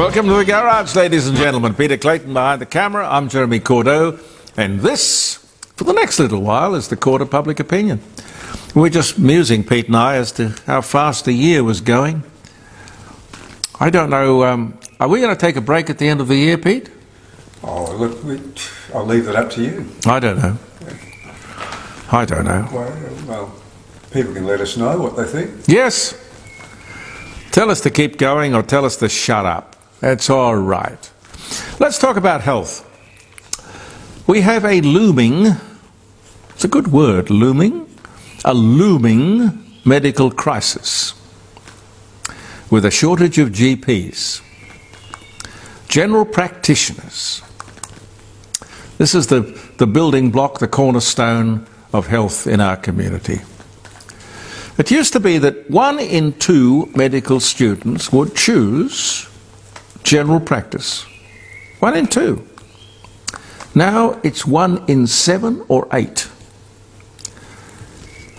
Welcome to the garage, ladies and gentlemen. Peter Clayton behind the camera. I'm Jeremy Cordeaux, and this, for the next little while, is the Court of Public Opinion. We're just musing, Pete and I, as to how fast the year was going. I don't know, are we going to take a break at the end of the year, Pete? Oh, look, I'll leave that up to you. I don't know. I don't know. Well, people can let us know what they think. Yes. Tell us to keep going or tell us to shut up. That's all right. Let's talk about health. We have a looming, it's a good word, looming, a looming medical crisis with a shortage of GPs, general practitioners. This is the building block, the cornerstone of health in our community. It used to be that 1 in 2 medical students would choose general practice. 1 in 2. Now it's 1 in 7 or 8.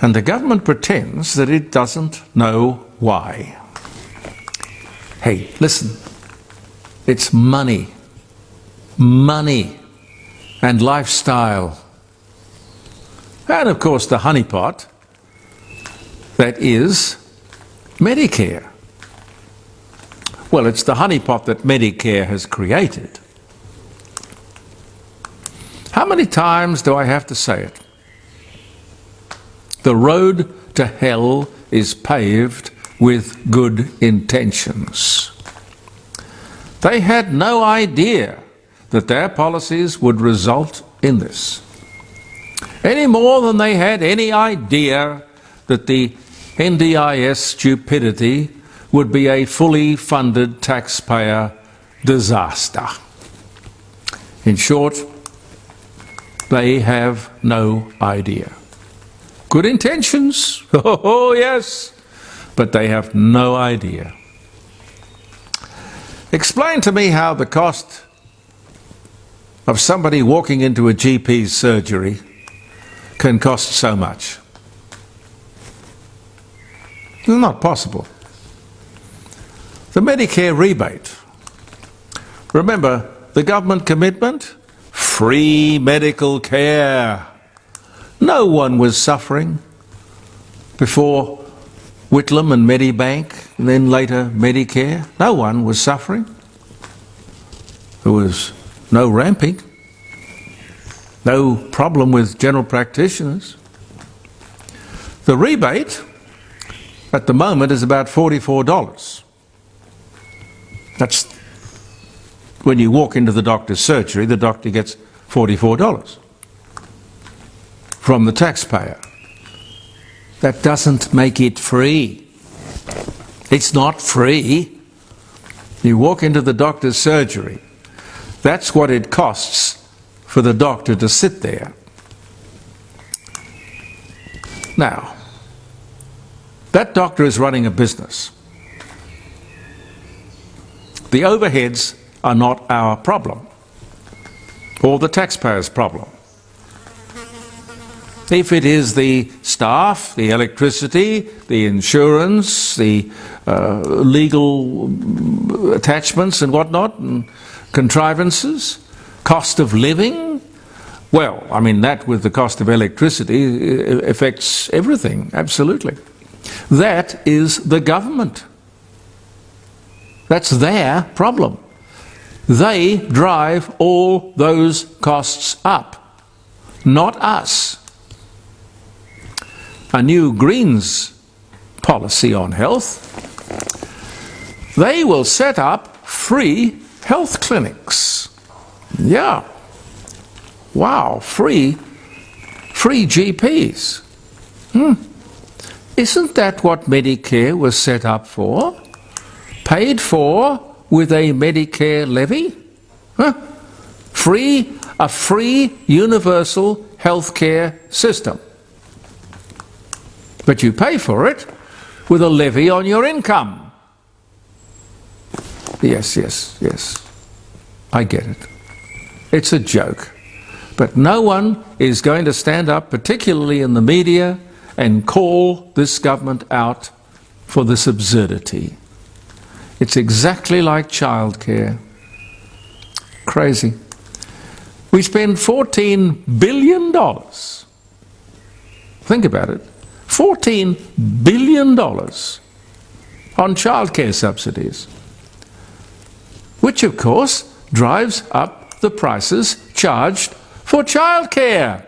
And the government pretends that it doesn't know why. Hey, listen, it's money. Money and lifestyle. And of course the honeypot, that is Medicare. Well, it's the honeypot that Medicare has created. How many times do I have to say it? The road to hell is paved with good intentions. They had no idea that their policies would result in this, any more than they had any idea that the NDIS stupidity would be a fully funded taxpayer disaster. In short, they have no idea. Good intentions, oh yes, but they have no idea. Explain to me how the cost of somebody walking into a GP's surgery can cost so much. It's not possible. The Medicare rebate. Remember, the government commitment? Free medical care. No one was suffering before Whitlam and Medibank, and then later Medicare. No one was suffering. There was no ramping, no problem with general practitioners. The rebate at the moment is about $44. That's when you walk into the doctor's surgery, the doctor gets $44 from the taxpayer. That doesn't make it free. It's not free. You walk into the doctor's surgery, that's what it costs for the doctor to sit there. Now, that doctor is running a business. The overheads are not our problem, or the taxpayer's problem. If it is the staff, the electricity, the insurance, the legal attachments and whatnot, and contrivances, cost of living, well, I mean, that with the cost of electricity affects everything, absolutely. That is the government. That's their problem. They drive all those costs up, not us. A new Greens policy on health, they will set up free health clinics. Yeah. Wow, free GPs. Isn't that what Medicare was set up for? Paid for with a Medicare levy? Huh? A free universal healthcare system. But you pay for it with a levy on your income. Yes. I get it. It's a joke. But no one is going to stand up, particularly in the media, and call this government out for this absurdity. It's exactly like childcare. Crazy. We spend $14 billion. Think about it. $14 billion on childcare subsidies, which of course drives up the prices charged for childcare.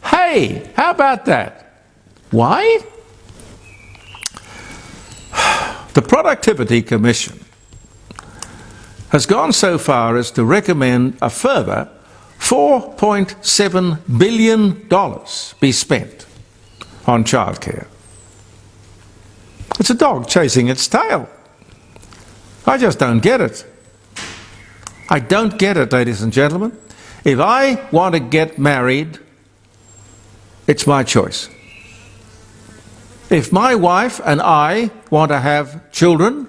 Hey, how about that? Why? The Productivity Commission has gone so far as to recommend a further $4.7 billion be spent on childcare. It's a dog chasing its tail. I just don't get it. I don't get it, ladies and gentlemen. If I want to get married, it's my choice. If my wife and I want to have children,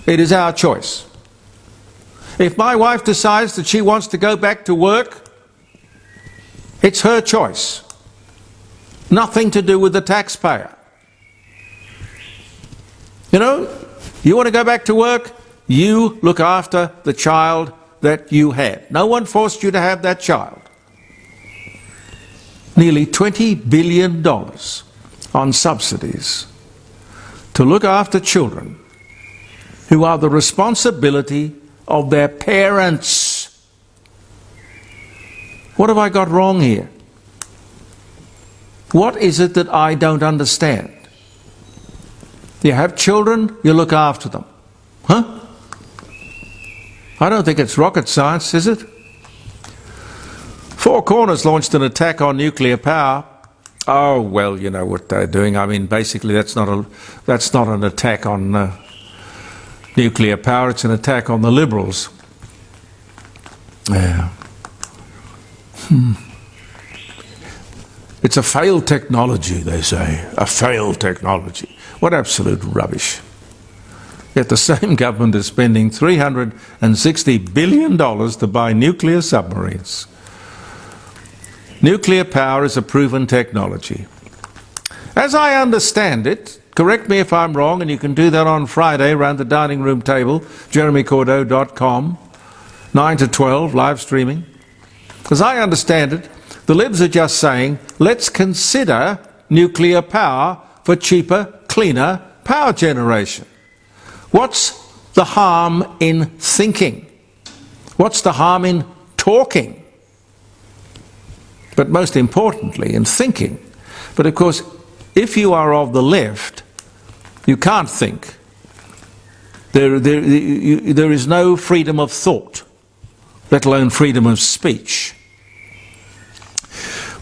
it is our choice. If my wife decides that she wants to go back to work, it's her choice. Nothing to do with the taxpayer. You know, you want to go back to work, you look after the child that you had. No one forced you to have that child. Nearly $20 billion on subsidies to look after children who are the responsibility of their parents. What have I got wrong here? What is it that I don't understand? You have children, you look after them. Huh? I don't think it's rocket science, is it? Four Corners launched an attack on nuclear power. Oh, well, you know what they're doing. I mean, basically, that's not an attack on nuclear power. It's an attack on the Liberals. Yeah. It's a failed technology, they say. A failed technology. What absolute rubbish. Yet the same government is spending $360 billion to buy nuclear submarines. Nuclear power is a proven technology. As I understand it, correct me if I'm wrong, and you can do that on Friday around the dining room table, jeremycordeaux.com, 9 to 12, live streaming. As I understand it, the Libs are just saying, let's consider nuclear power for cheaper, cleaner power generation. What's the harm in thinking? What's the harm in talking? But most importantly, in thinking. But of course, if you are of the left, you can't think. There is no freedom of thought, let alone freedom of speech.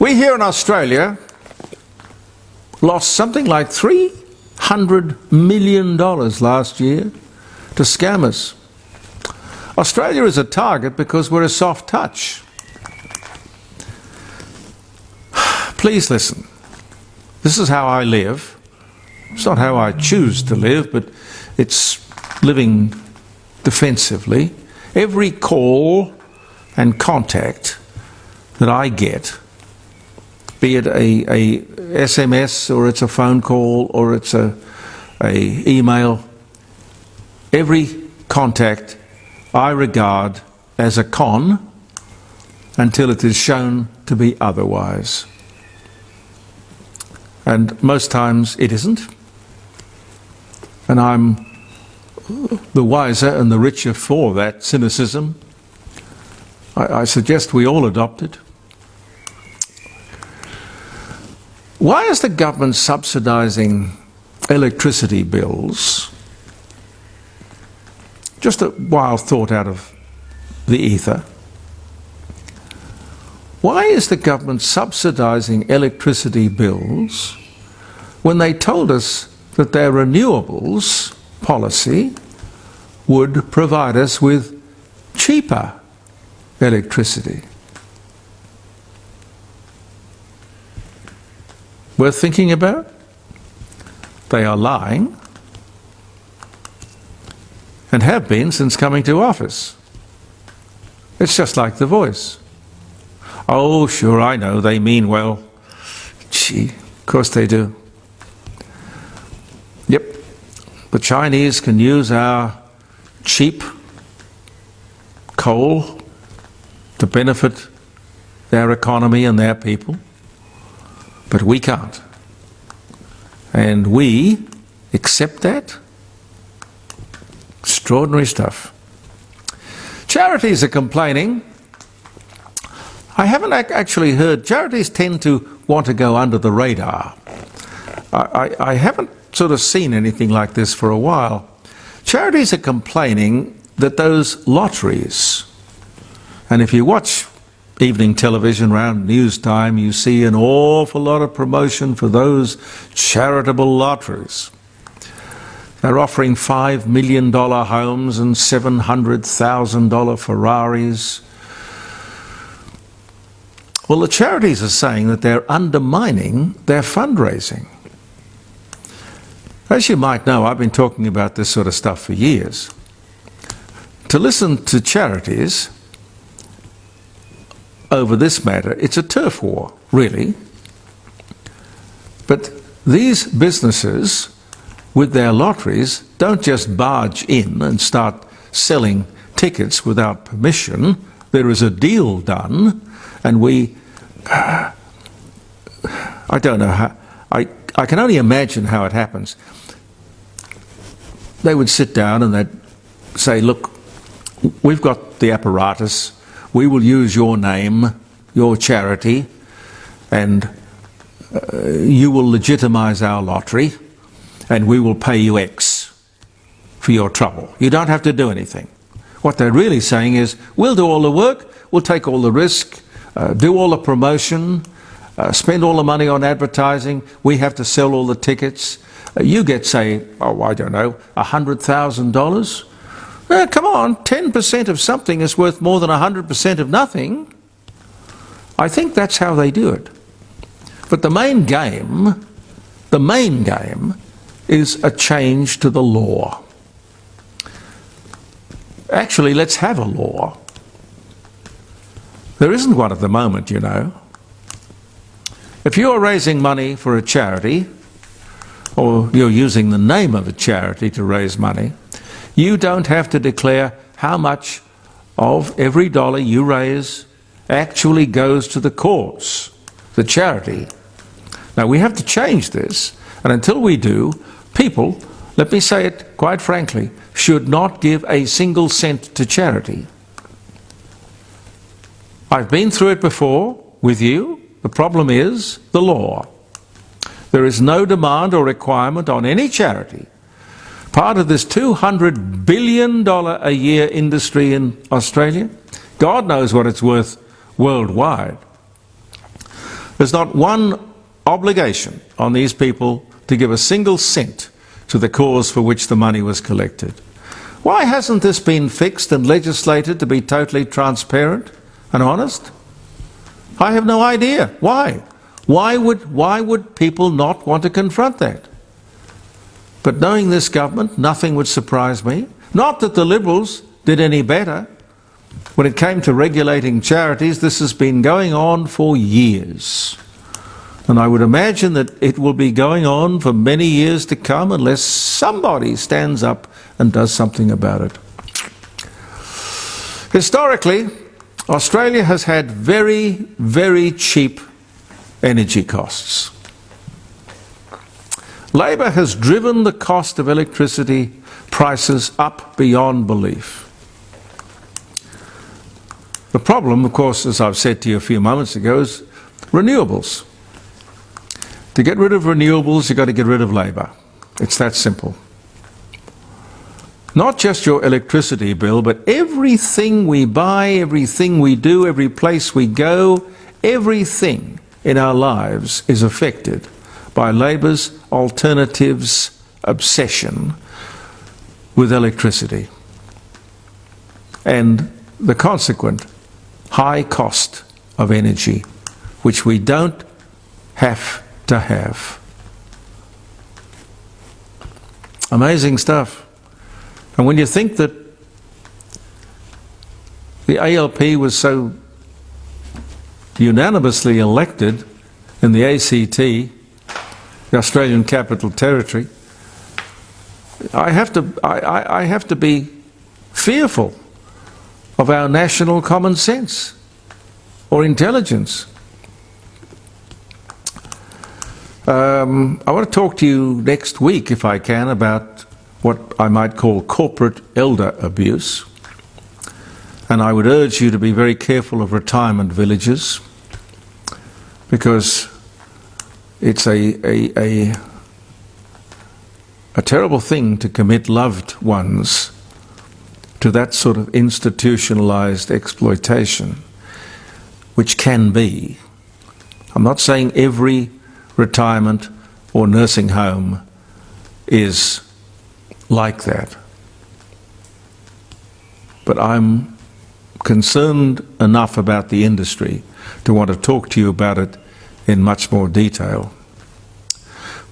We here in Australia lost something like $300 million last year to scammers. Australia is a target because we're a soft touch. Please listen. This is how I live. It's not how I choose to live, but it's living defensively. Every call and contact that I get, be it a SMS or it's a phone call or it's a email, every contact I regard as a con until it is shown to be otherwise. And most times it isn't. And I'm the wiser and the richer for that cynicism. I suggest we all adopt it. Why is the government subsidising electricity bills? Just a wild thought out of the ether. Why is the government subsidising electricity bills when they told us that their renewables policy would provide us with cheaper electricity? Worth thinking about? They are lying and have been since coming to office. It's just like The Voice. Oh, sure, I know, they mean well. Gee, of course they do. Yep, The Chinese can use our cheap coal to benefit their economy and their people, but we can't. And we accept that? Extraordinary stuff. Charities are complaining. I haven't actually heard, charities tend to want to go under the radar. I haven't sort of seen anything like this for a while. Charities are complaining that those lotteries, and if you watch evening television around news time, you see an awful lot of promotion for those charitable lotteries. They're offering $5 million homes and $700,000 Ferraris. Well, the charities are saying that they're undermining their fundraising. As you might know, I've been talking about this sort of stuff for years. To listen to charities over this matter, it's a turf war, really. But these businesses, with their lotteries, don't just barge in and start selling tickets without permission. There is a deal done, and I don't know how, I can only imagine how it happens. They would sit down and they'd say, look, we've got the apparatus, we will use your name, your charity, and you will legitimise our lottery, and we will pay you X for your trouble. You don't have to do anything. What they're really saying is, we'll do all the work, we'll take all the risk, do all the promotion, spend all the money on advertising, we have to sell all the tickets. You get, say, oh, I don't know, $100,000. Come on, 10% of something is worth more than 100% of nothing. I think that's how they do it. But the main game is a change to the law. Actually, let's have a law. There isn't one at the moment, you know. If you're raising money for a charity, or you're using the name of a charity to raise money, you don't have to declare how much of every dollar you raise actually goes to the cause, the charity. Now, we have to change this, and until we do, people, let me say it quite frankly, should not give a single cent to charity. I've been through it before with you. The problem is the law. There is no demand or requirement on any charity. Part of this $200 billion a year industry in Australia, God knows what it's worth worldwide. There's not one obligation on these people to give a single cent to the cause for which the money was collected. Why hasn't this been fixed and legislated to be totally transparent and honest? I have no idea. Why? Why would people not want to confront that? But knowing this government, nothing would surprise me. Not that the Liberals did any better. When it came to regulating charities, this has been going on for years. And I would imagine that it will be going on for many years to come unless somebody stands up and does something about it. Historically, Australia has had very, very cheap energy costs. Labor has driven the cost of electricity prices up beyond belief. The problem, of course, as I've said to you a few moments ago, is renewables. To get rid of renewables, you've got to get rid of labour. It's that simple. Not just your electricity bill, but everything we buy, everything we do, every place we go, everything in our lives is affected by Labor's alternatives obsession with electricity and the consequent high cost of energy, which we don't have to have. Amazing stuff. And when you think that the ALP was so unanimously elected in the ACT, the Australian Capital Territory, I have to be fearful of our national common sense or intelligence. I want to talk to you next week, if I can, about what I might call corporate elder abuse. And I would urge you to be very careful of retirement villages, because it's a terrible thing to commit loved ones to that sort of institutionalized exploitation, which can be. I'm not saying every retirement or nursing home is like that, but I'm concerned enough about the industry to want to talk to you about it in much more detail.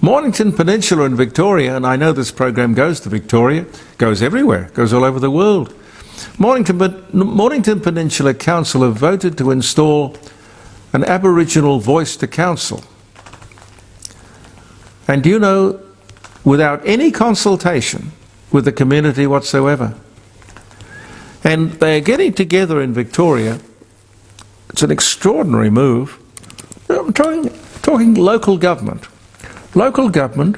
Mornington Peninsula in Victoria, and I know this program goes to Victoria, goes everywhere, goes all over the world. Mornington Peninsula Council have voted to install an Aboriginal voice to council. And do you know, without any consultation with the community whatsoever. And they're getting together in Victoria. It's an extraordinary move. I'm talking local government. Local government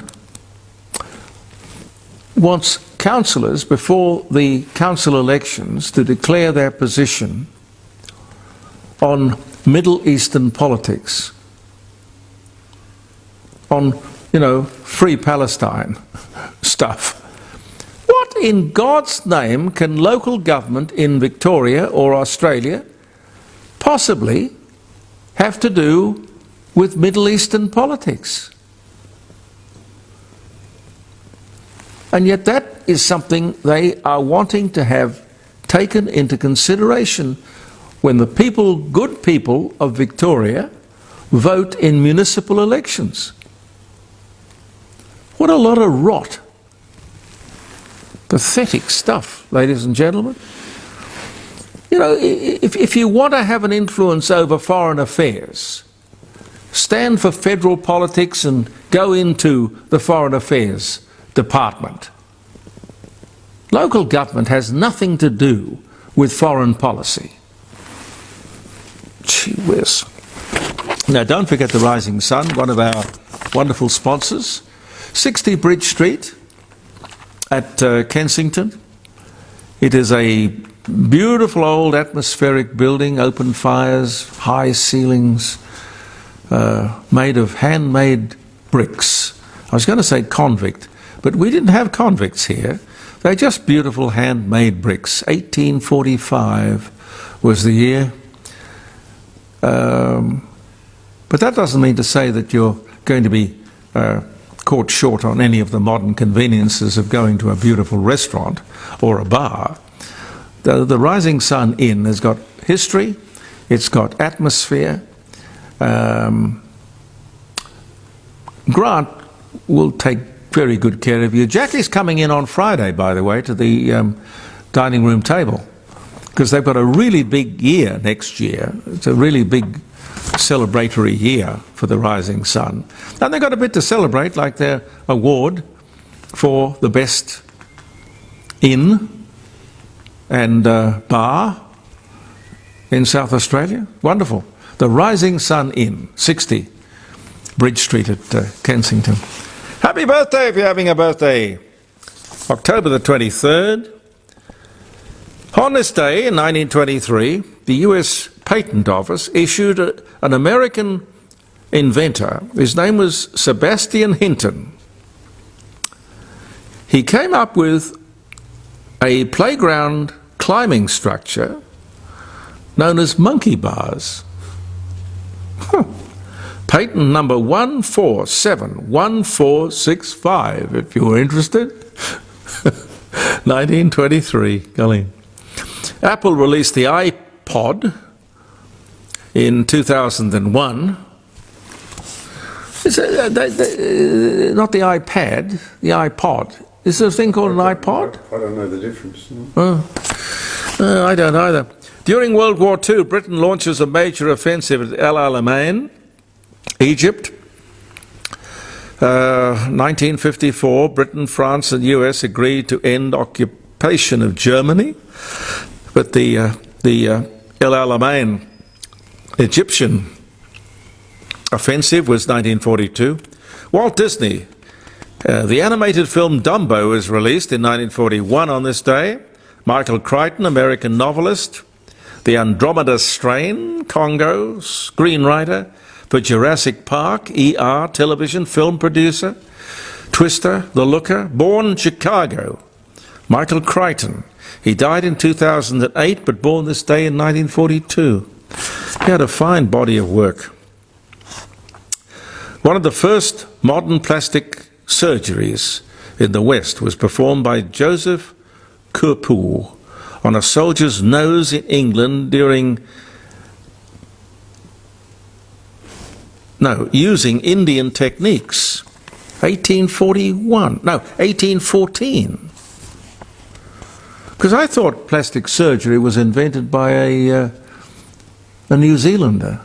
wants councillors before the council elections to declare their position on Middle Eastern politics, on, free Palestine stuff. What in God's name can local government in Victoria or Australia possibly have to do with Middle Eastern politics? And yet that is something they are wanting to have taken into consideration when the good people of Victoria vote in municipal elections. What a lot of rot. Pathetic stuff, ladies and gentlemen. If you want to have an influence over foreign affairs, stand for federal politics and go into the foreign affairs department. Local government has nothing to do with foreign policy. Gee whiz. Now, don't forget the Rising Sun, one of our wonderful sponsors. 60 Bridge Street at Kensington. It is a beautiful old atmospheric building, open fires, high ceilings, made of handmade bricks. I was going to say convict, but we didn't have convicts here. They're just beautiful handmade bricks. 1845 was the year. But that doesn't mean to say that you're going to be caught short on any of the modern conveniences of going to a beautiful restaurant or a bar. The Rising Sun Inn has got history, it's got atmosphere. Grant will take very good care of you. Jackie's coming in on Friday, by the way, to the dining room table, because they've got a really big year next year. It's a really big celebratory year for the Rising Sun. And they've got a bit to celebrate, like their award for the best inn and bar in South Australia. Wonderful. The Rising Sun Inn, 60 Bridge Street at Kensington. Happy birthday if you're having a birthday. October the 23rd. On this day in 1923, the US Patent Office issued an American inventor. His name was Sebastian Hinton. He came up with a playground climbing structure known as monkey bars. Patent number 1471465, if you're interested. 1923, golly. Apple released the iPod in 2001. Not the iPad, the iPod. Is there a thing called an iPod? I don't know the difference. I don't either. During World War II, Britain launches a major offensive at El Alamein, Egypt. 1954, Britain, France and US agreed to end occupation of Germany, but the El Alamein Egyptian offensive was 1942. Walt Disney, the animated film Dumbo was released in 1941 on this day. Michael Crichton, American novelist. The Andromeda Strain, Congo, screenwriter for Jurassic Park, ER, television, film producer. Twister, The Looker, born in Chicago. Michael Crichton. He died in 2008, but born this day in 1942. He had a fine body of work. One of the first modern plastic surgeries in the West was performed by Joseph Courpoul on a soldier's nose in England using Indian techniques. 1814. Because I thought plastic surgery was invented by a New Zealander.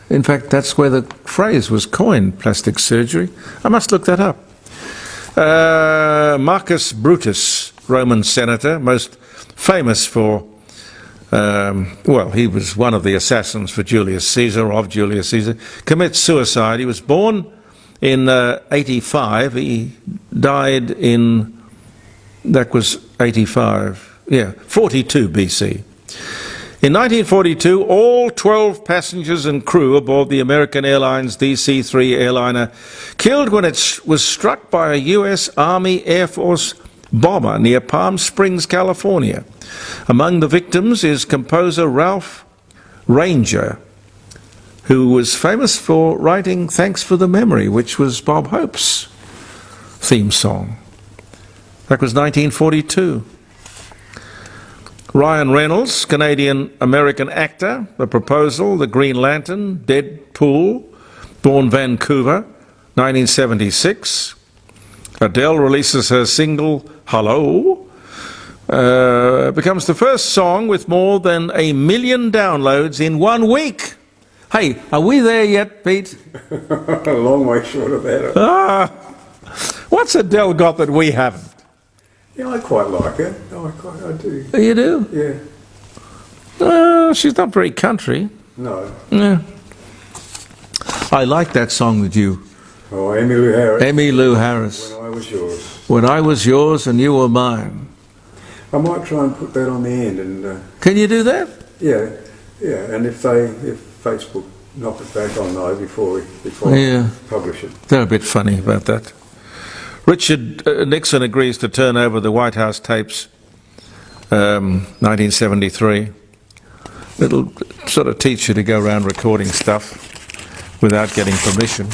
In fact, that's where the phrase was coined, plastic surgery. I must look that up. Marcus Brutus, Roman senator, most famous for, he was one of the assassins for Julius Caesar, commits suicide. He was born in 85. He died in, 42 BC. In 1942, all 12 passengers and crew aboard the American Airlines DC-3 airliner killed when it was struck by a U.S. Army Air Force bomber near Palm Springs, California. Among the victims is composer Ralph Ranger, who was famous for writing Thanks for the Memory, which was Bob Hope's theme song. That was 1942. Ryan Reynolds, Canadian-American actor, The Proposal, The Green Lantern, Deadpool, born Vancouver, 1976. Adele releases her single, Hello, becomes the first song with more than 1 million downloads in 1 week. Hey, are we there yet, Pete? A long way short of that. What's Adele got that we haven't? Yeah, I quite like it. I do. You do? Yeah. She's not very country. No. Yeah. I like that song that you... Oh, Emmylou Harris. Emmylou Harris. When I Was Yours. When I Was Yours and You Were Mine. I might try and put that on the end and... Can you do that? Yeah. And if Facebook knock it back on though before Yeah. I publish it. They're a bit funny about that. Richard Nixon agrees to turn over the White House tapes, 1973. It'll sort of teach you to go around recording stuff without getting permission.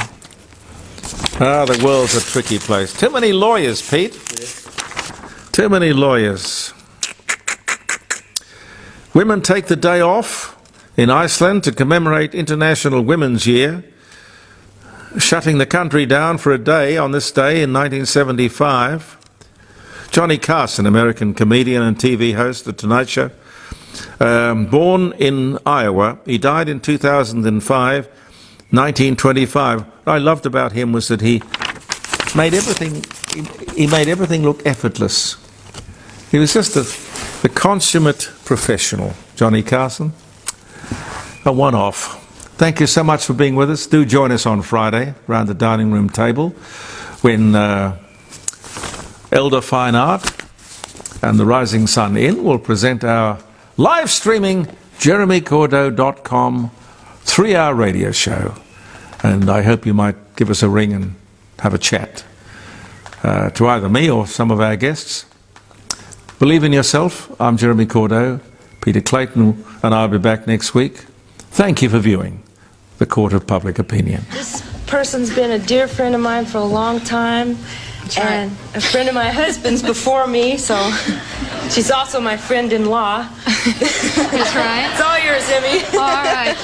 The world's a tricky place. Too many lawyers, Pete. Too many lawyers. Women take the day off in Iceland to commemorate International Women's Year, shutting the country down for a day on this day in 1975. Johnny Carson, American comedian and TV host, The Tonight Show, born in Iowa. He died in 2005, 1925. What I loved about him was that he made everything look effortless. He was just the consummate professional, Johnny Carson. A one-off. Thank you so much for being with us. Do join us on Friday around the dining room table when Elder Fine Art and the Rising Sun Inn will present our live streaming jeremycordeaux.com 3-hour radio show. And I hope you might give us a ring and have a chat to either me or some of our guests. Believe in yourself. I'm Jeremy Cordeaux. Peter Clayton and I'll be back next week. Thank you for viewing The Court of Public Opinion. This person's been a dear friend of mine for a long time, and a friend of my husband's before me, so she's also my friend-in-law. That's right. It's all yours, Emmy. All right.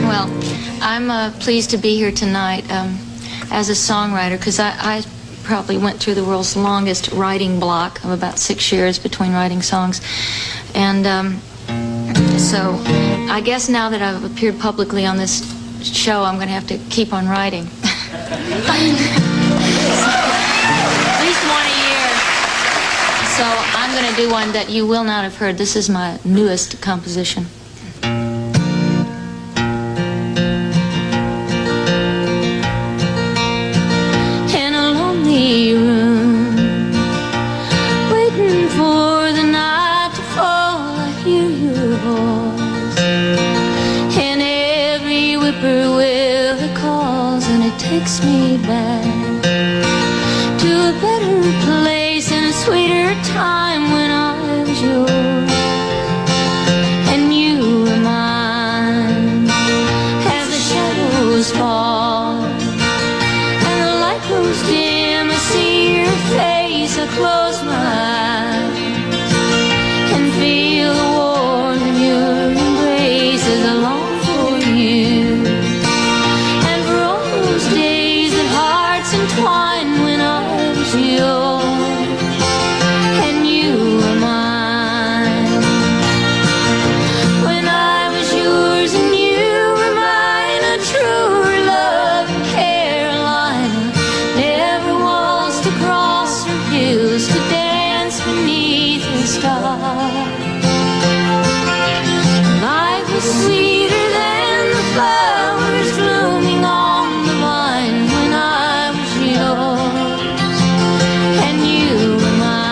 Well, I'm pleased to be here tonight as a songwriter, because I probably went through the world's longest writing block of about 6 years between writing songs. And so I guess now that I've appeared publicly on this show, I'm going to have to keep on writing. At least one a year. So I'm going to do one that you will not have heard. This is my newest composition. In a lonely room, waiting for the night to fall, I hear your voice. And every whippoorwill that calls, and it takes me back to a better place and a sweeter time when I was yours and you were mine. As the shadows fall and the light grows dim, I see your face, I close my eyes and feel the warmth of your embrace as I long for you. And for all those days that hearts entwined when I was yours and you were mine. When I was yours and you were mine, a truer love in Carolina never waltzed across her hills to dance beneath the stars. Life was sweeter than the flowers blooming on the vine when I was yours and you were mine.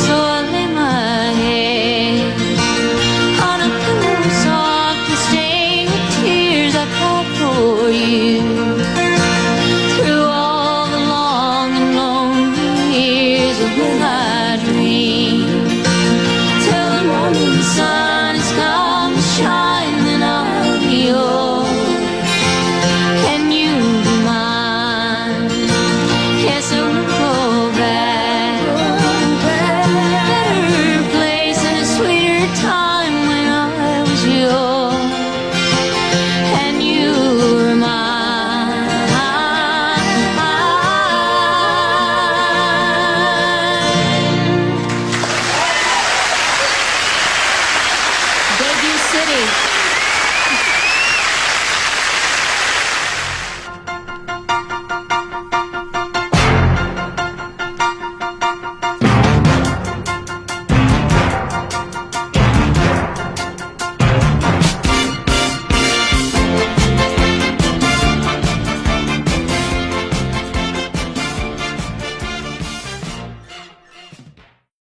So I lay my head on a pillow soft and stained with tears. I cried for you through all the long and lonely years of when I dreamed, till the morning sun has come to shine, then I'll be yours and you'll be mine. Yes, I will go back to a better place and a sweeter time when I was yours and you were mine. Debut City.